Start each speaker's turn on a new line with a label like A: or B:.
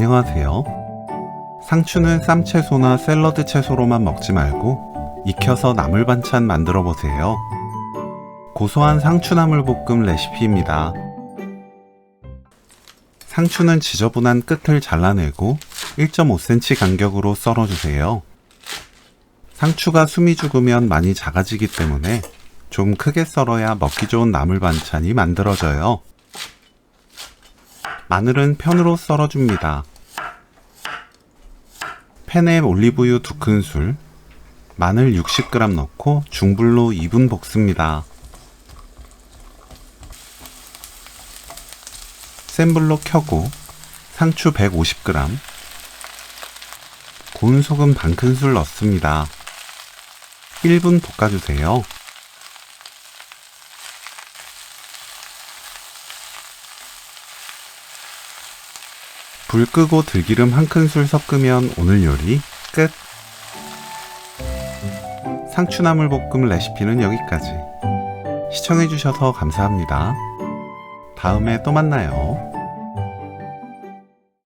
A: 안녕하세요. 상추는 쌈채소나 샐러드 채소로만 먹지 말고 익혀서 나물 반찬 만들어 보세요. 고소한 상추나물 볶음 레시피입니다. 상추는 지저분한 끝을 잘라내고 1.5cm 간격으로 썰어주세요. 상추가 숨이 죽으면 많이 작아지기 때문에 좀 크게 썰어야 먹기 좋은 나물 반찬이 만들어져요. 마늘은 편으로 썰어줍니다. 팬에 올리브유 2큰술, 마늘 60g 넣고 중불로 2분 볶습니다. 센 불로 켜고 상추 150g, 고운 소금 반 큰술 넣습니다. 1분 볶아주세요. 불 끄고 들기름 한 큰술 섞으면 오늘 요리 끝! 상추나물 볶음 레시피는 여기까지. 시청해주셔서 감사합니다. 다음에 또 만나요.